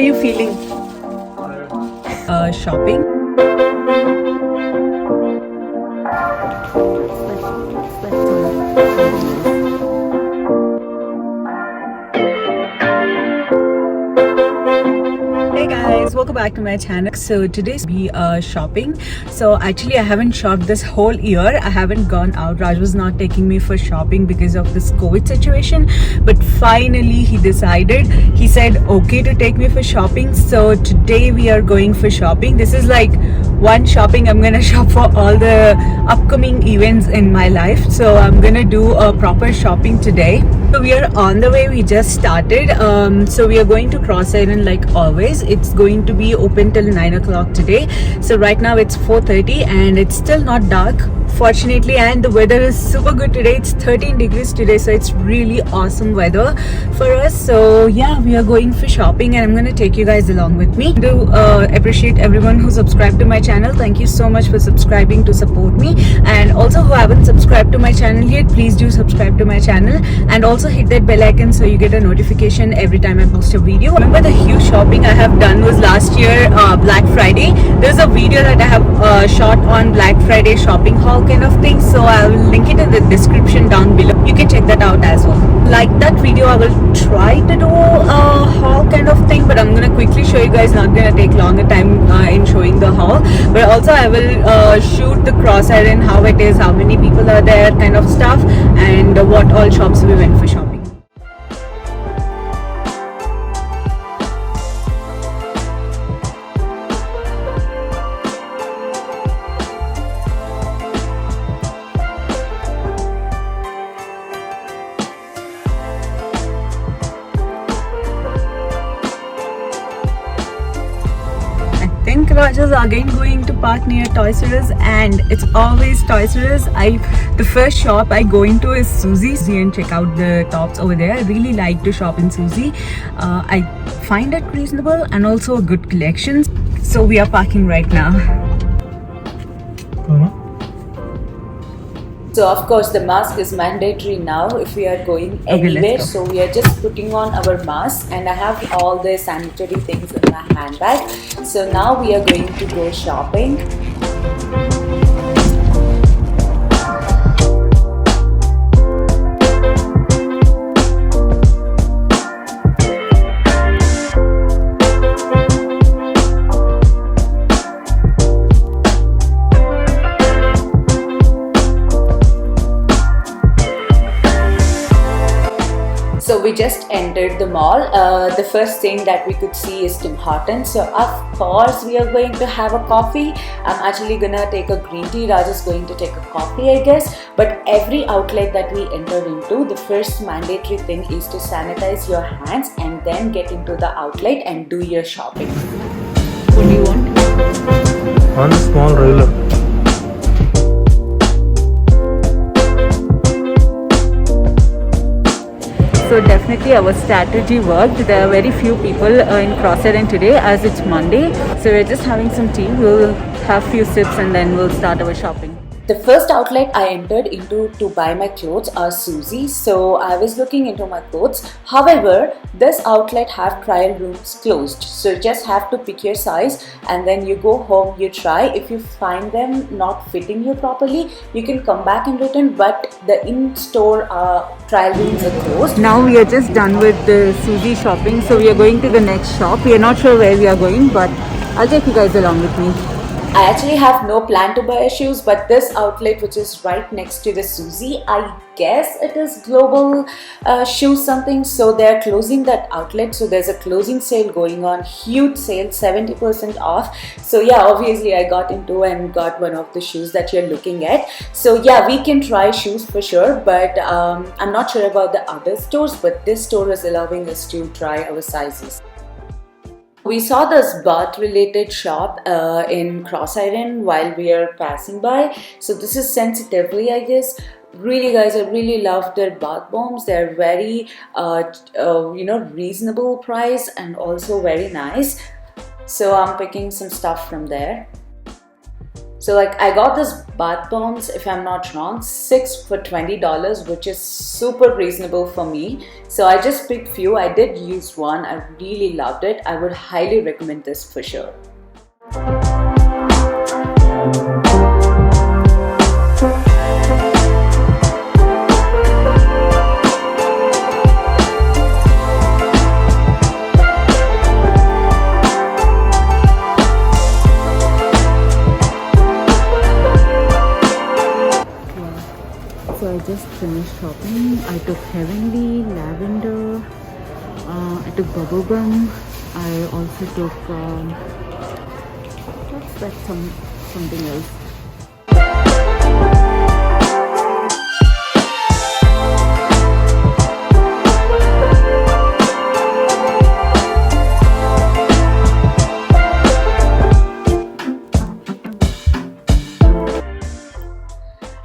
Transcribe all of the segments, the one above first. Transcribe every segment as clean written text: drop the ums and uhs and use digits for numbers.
How are you feeling? Shopping? Hey guys, welcome back to my channel. So today's be shopping. So actually I haven't shopped this whole year. I haven't gone out. Raj was not taking me for shopping because of this COVID situation, but finally he decided. He said okay to take me for shopping. So today we are going for shopping. This is like one shopping I'm gonna shop for all the upcoming events in my life. So I'm gonna do a proper shopping today. So we are on the way. We just started. So we are going to Cross Island like always. It's going to be open till 9 o'clock today. So right now it's 4:30 and it's still not dark, fortunately, and the weather is super good today. It's 13 degrees today, so it's really awesome weather for us. So yeah, we are going for shopping and I'm gonna take you guys along with me. I do appreciate everyone who subscribed to my channel. Thank you so much for subscribing to support me, and also who haven't subscribed to my channel yet, please do subscribe to my channel and also hit that bell icon so you get a notification every time I post a video. Remember the huge shopping I have done was last year, Black Friday. There's a video that I have shot on Black Friday shopping haul kind of thing, so I'll link it in the description down below. You can check that out as well. Like that video, I will try to do a haul kind of thing, but I'm gonna quickly show you guys. Not gonna take longer time in showing the haul, but also I will shoot the Cross Island, how it is, how many people are there kind of stuff, and what all shops we went for shopping. I think Raj is again going to park near Toys R Us, and it's always Toys R Us. The first shop I go into is Suzy and check out the tops over there. I really like to shop in Suzy. I find it reasonable and also a good collection. So we are parking right now. So of course the mask is mandatory now if we are going anywhere. So we are just putting on our mask, and I have all the sanitary things in my handbag. So now we are going to go shopping. So we just entered the mall. The first thing that we could see is Tim Hortons. So of course we are going to have a coffee. I'm actually gonna take a green tea. Raj is going to take a coffee, I guess. But every outlet that we enter into, the first mandatory thing is to sanitize your hands and then get into the outlet and do your shopping. What do you want? One small roller. So definitely our strategy worked. There are very few people in Cross Island today as it's Monday. So we're just having some tea. We'll have few sips and then we'll start our shopping. The first outlet I entered into to buy my clothes are Suzy. So I was looking into my clothes. However, this outlet have trial rooms closed. So you just have to pick your size and then you go home, you try. If you find them not fitting you properly, you can come back and return, but the in-store trial rooms are closed. Now we are just done with the Suzy shopping. So we are going to the next shop. We are not sure where we are going, but I'll take you guys along with me. I actually have no plan to buy shoes, but this outlet which is right next to the Suzy, I guess it is Global Shoes something, so they're closing that outlet. So there's a closing sale going on, huge sale, 70% off. So yeah, obviously I got into and got one of the shoes that you're looking at. So yeah, we can try shoes for sure, but I'm not sure about the other stores, but this store is allowing us to try our sizes. We saw this bath related shop in Cross Island while we are passing by. So this is Sensitively, I guess. Really guys, I really love their bath bombs. They're very reasonable price and also very nice. So I'm picking some stuff from there. So like I got this bath bombs, if I'm not wrong, 6 for $20, which is super reasonable for me. So I just picked few. I did use one. I really loved it. I would highly recommend this for sure. So I just finished shopping. I took Heavenly, Lavender, I took Bubblegum. I also took, what's that, something else.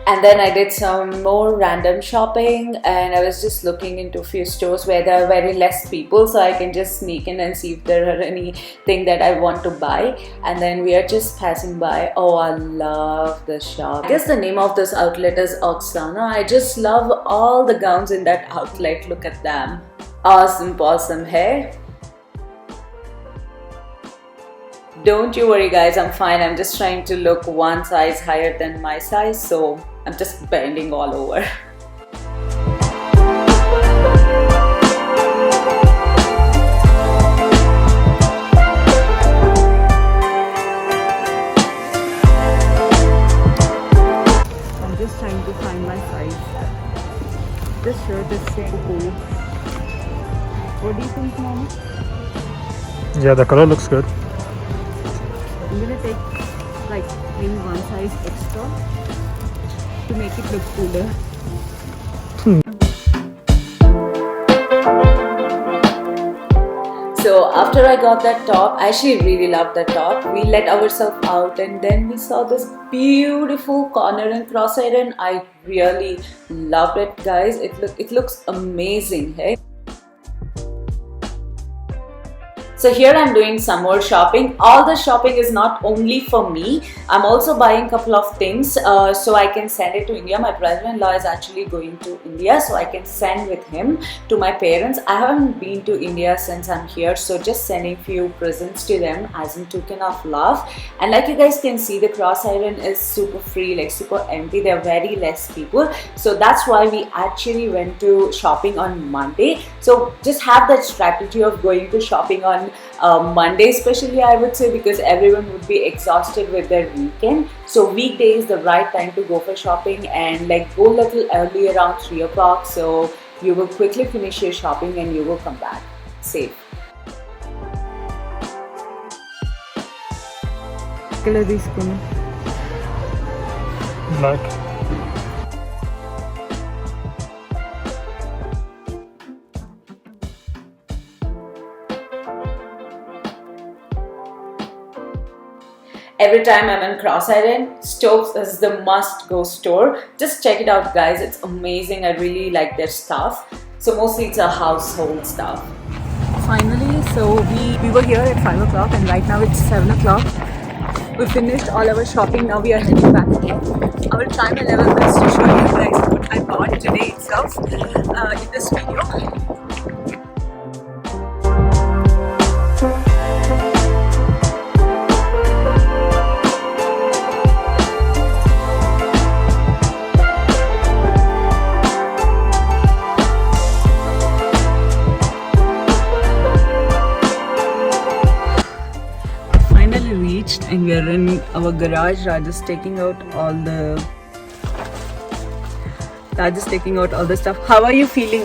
And then I did some more random shopping, and I was just looking into a few stores where there are very less people, so I can just sneak in and see if there are anything that I want to buy. And then we are just passing by. Oh, I love this shop. I guess the name of this outlet is Oksana. I just love all the gowns in that outlet. Look at them. Awesome, hey? Don't you worry guys, I'm fine. I'm just trying to look one size higher than my size, so I'm just bending all over. I'm just trying to find my size. This shirt is super cool. What do you think, Mom? Yeah, the color looks good. I'm gonna take like maybe one size extra to make it look cooler. So after I got that top, I actually really loved that top. We let ourselves out and then we saw this beautiful corner in Cross Iron. I really loved it, guys. It looks amazing, hey? So here I'm doing some more shopping. All the shopping is not only for me. I'm also buying a couple of things so I can send it to India. My brother-in-law is actually going to India, so I can send with him to my parents. I haven't been to India since I'm here, so just sending few presents to them as in token of love. And like you guys can see, the Cross Iron is super free, like super empty. There are very less people, so that's why we actually went to shopping on Monday. So just have that strategy of going to shopping on Monday especially, I would say, because everyone would be exhausted with their weekend. So weekday is the right time to go for shopping, and like go a little early around 3 o'clock, so you will quickly finish your shopping and you will come back safe. Color this one. Black. Every time I'm in Cross Iron, Stokes is the must-go store. Just check it out, guys. It's amazing. I really like their stuff. So mostly it's a household stuff. Finally, so we were here at 5 o'clock and right now it's 7 o'clock. We finished all our shopping. Now we are heading back again. I will try my level best to show you guys what I bought today itself in this video. And we are in our garage. Raj is taking out all the stuff. How are you feeling?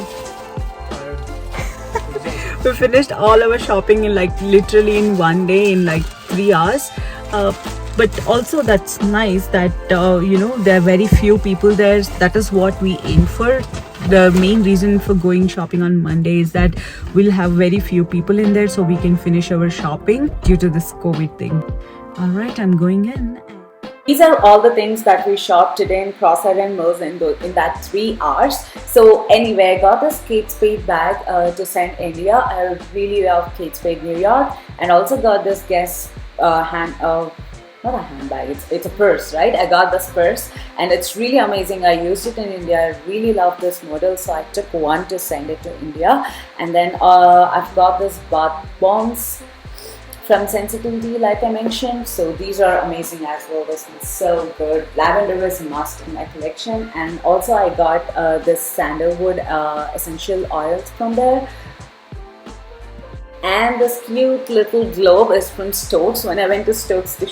We finished all our shopping in like literally in one day, in like 3 hours. But also that's nice that you know, there are very few people there. That is what we aim for. The main reason for going shopping on Monday is that we'll have very few people in there, so we can finish our shopping due to this COVID thing. Alright, I'm going in. These are all the things that we shopped today in Cross Iron Mills in that 3 hours. So anyway, I got this Kate Spade bag to send India. I really love Kate Spade New York, and also got this Guess not a handbag, it's a purse, right? I got this purse and it's really amazing. I used it in India. I really love this model, so I took one to send it to India. And then I've got this bath bombs from Sensitivity, like I mentioned. So these are amazing as well. This is so good. Lavender is must in my collection. And also I got this sandalwood essential oils from there. And this cute little globe is from Stokes. When I went to Stokes to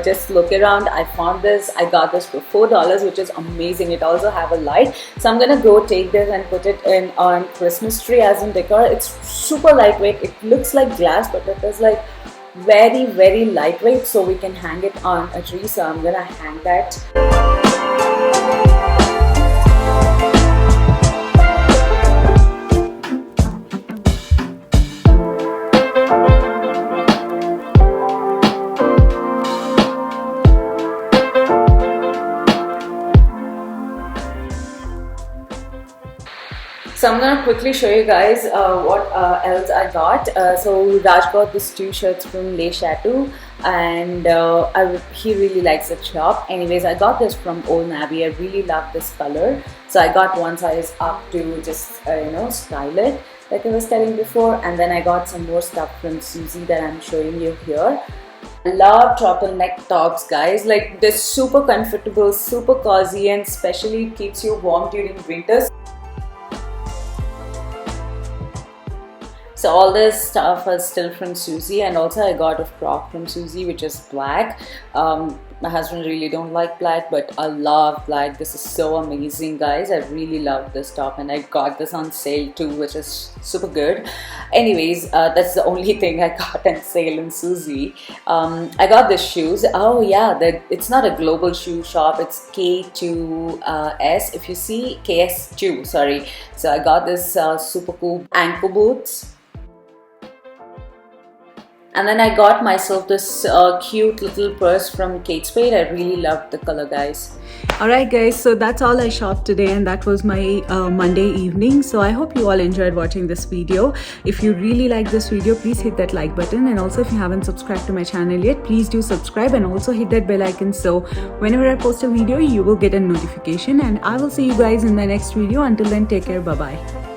just look around, I found this. I got this for $4, which is amazing. It also have a light, so I'm gonna go take this and put it in on Christmas tree as in decor. It's super lightweight. It looks like glass, but it is like very lightweight, so we can hang it on a tree. So I'm gonna hang that. So I'm gonna quickly show you guys what else I got. So Raj got these 2 shirts from Le Chateau, and he really likes the shop. Anyways, I got this from Old Navy. I really love this color, so I got one size up to just style it like I was telling before. And then I got some more stuff from Susie that I'm showing you here. I love turtleneck tops, guys. Like, they're super comfortable, super cozy, and especially keeps you warm during winters. So all this stuff is still from Susie, and also I got a frock from Susie which is black. My husband really don't like black, but I love black. This is so amazing, guys. I really love this top, and I got this on sale too, which is super good. Anyways, that's the only thing I got on sale in Susie. I got the shoes. Oh yeah, it's not a global shoe shop, it's K2S. If you see, KS2, sorry. So I got this super cool ankle boots. And then I got myself this cute little purse from Kate Spade. I really loved the color, guys. Alright guys, so that's all I shopped today, and that was my Monday evening. So I hope you all enjoyed watching this video. If you really like this video, please hit that like button, and also if you haven't subscribed to my channel yet, please do subscribe and also hit that bell icon, so whenever I post a video you will get a notification. And I will see you guys in the next video. Until then, take care, bye bye.